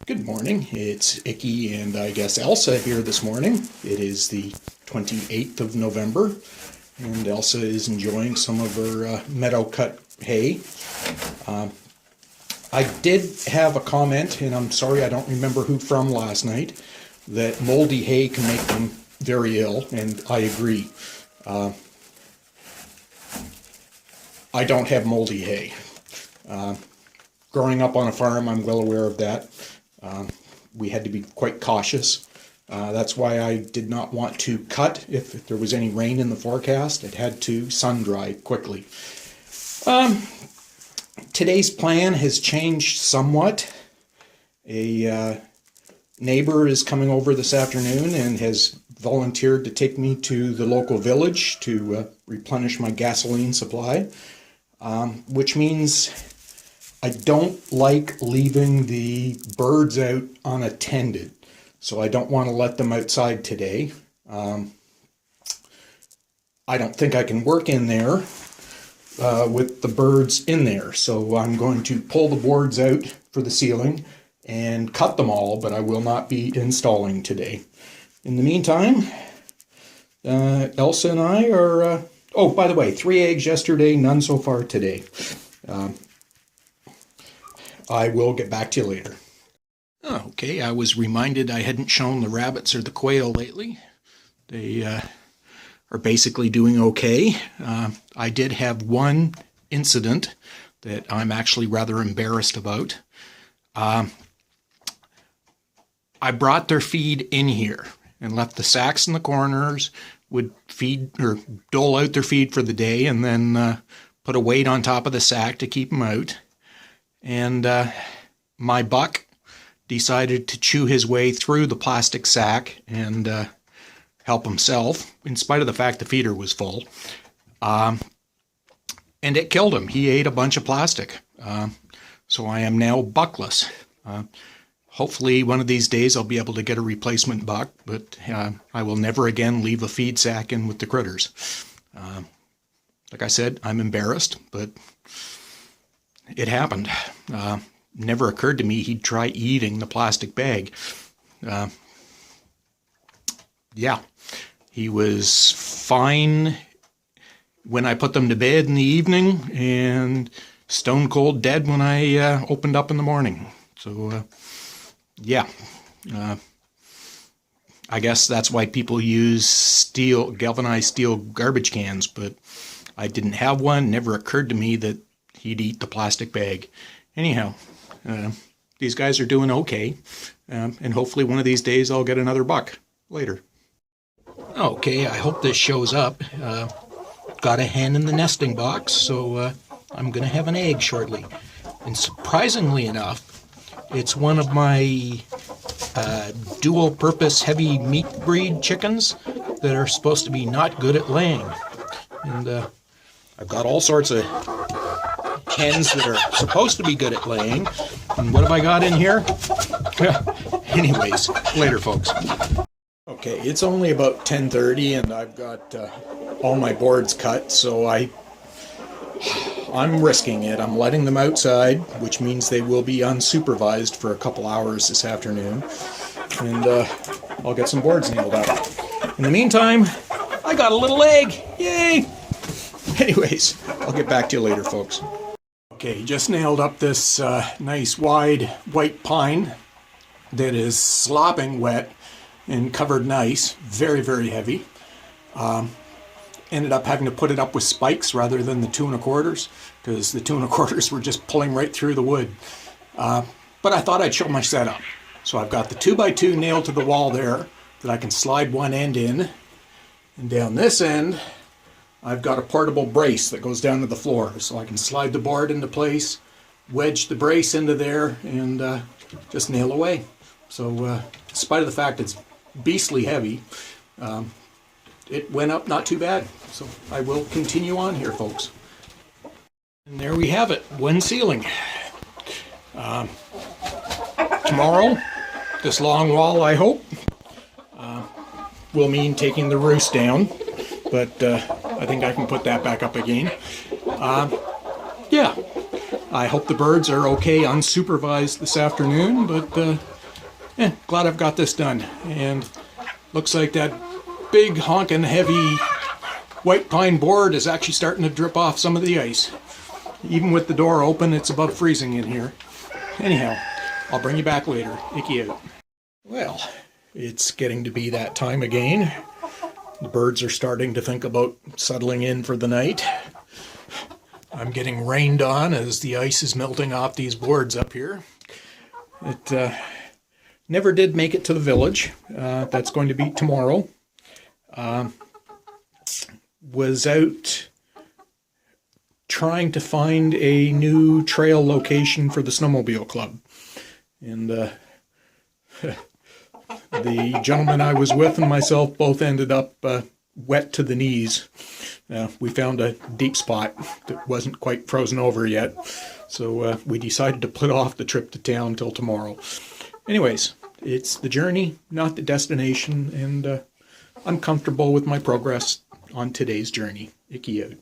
Good morning. It's Icky and I guess Elsa here this morning. It is the 28th of November and Elsa is enjoying some of her meadow cut hay. I did have a comment, and I'm sorry I don't remember who from last night, that moldy hay can make them very ill, and I agree. I don't have moldy hay. Growing up on a farm, I'm well aware of that. We had to be quite cautious. That's why I did not want to cut if there was any rain in the forecast. It had to sun dry quickly. Today's plan has changed somewhat. A neighbor is coming over this afternoon and has volunteered to take me to the local village to replenish my gasoline supply, which means I don't like leaving the birds out unattended, so I don't want to let them outside today. I don't think I can work in there with the birds in there, so I'm going to pull the boards out for the ceiling and cut them all, but I will not be installing today. In the meantime, Elsa and I are... oh, by the way, 3 eggs yesterday, none so far today. I will get back to you later. Okay, I was reminded I hadn't shown the rabbits or the quail lately. They are basically doing okay. I did have one incident that I'm actually rather embarrassed about. I brought their feed in here and left the sacks in the corners, would feed or dole out their feed for the day, and then put a weight on top of the sack to keep them out. And my buck decided to chew his way through the plastic sack and help himself, in spite of the fact the feeder was full. And it killed him. He ate a bunch of plastic. So I am now buckless. Hopefully one of these days I'll be able to get a replacement buck, but I will never again leave a feed sack in with the critters. Like I said, I'm embarrassed, but it happened. Never occurred to me he'd try eating the plastic bag. Yeah, he was fine when I put them to bed in the evening and stone cold dead when I opened up in the morning. So, yeah. I guess that's why people use galvanized steel garbage cans, but I didn't have one. Never occurred to me that he'd eat the plastic bag. Anyhow, these guys are doing okay, and hopefully one of these days I'll get another buck later. Okay, I hope this shows up. Got a hen in the nesting box, so I'm going to have an egg shortly. And surprisingly enough, it's one of my dual-purpose heavy meat breed chickens that are supposed to be not good at laying. And I've got all sorts of hens that are supposed to be good at laying. And what have I got in here? Anyways, later, folks. Okay, it's only about 10:30 and I've got all my boards cut, so I'm risking it. I'm letting them outside, which means they will be unsupervised for a couple hours this afternoon. And I'll get some boards nailed up. In the meantime, I got a little egg! Yay! Anyways, I'll get back to you later, folks. Okay, just nailed up this nice wide white pine that is slopping wet and covered nice, very, very heavy. Ended up having to put it up with spikes rather than the 2 1/4, because the 2 1/4 were just pulling right through the wood. But I thought I'd show my setup. So I've got the 2x2 nailed to the wall there that I can slide one end in, and down this end I've got a portable brace that goes down to the floor, so I can slide the board into place, wedge the brace into there, and just nail away. So in spite of the fact it's beastly heavy, it went up not too bad. So I will continue on here, folks. And there we have it, one ceiling. Tomorrow, this long wall, I hope, will mean taking the roost down, but I think I can put that back up again. Yeah, I hope the birds are okay unsupervised this afternoon, but Glad I've got this done. And looks like that big honking heavy white pine board is actually starting to drip off some of the ice. Even with the door open, it's above freezing in here. Anyhow, I'll bring you back later. Icky out. Well, it's getting to be that time again. The birds are starting to think about settling in for the night. I'm getting rained on as the ice is melting off these boards up here. It never did make it to the village. That's going to be tomorrow. Was out trying to find a new trail location for the snowmobile club. And the gentleman I was with and myself both ended up wet to the knees. We found a deep spot that wasn't quite frozen over yet, so we decided to put off the trip to town till tomorrow. Anyways, it's the journey, not the destination, and I'm comfortable with my progress on today's journey. Icky out.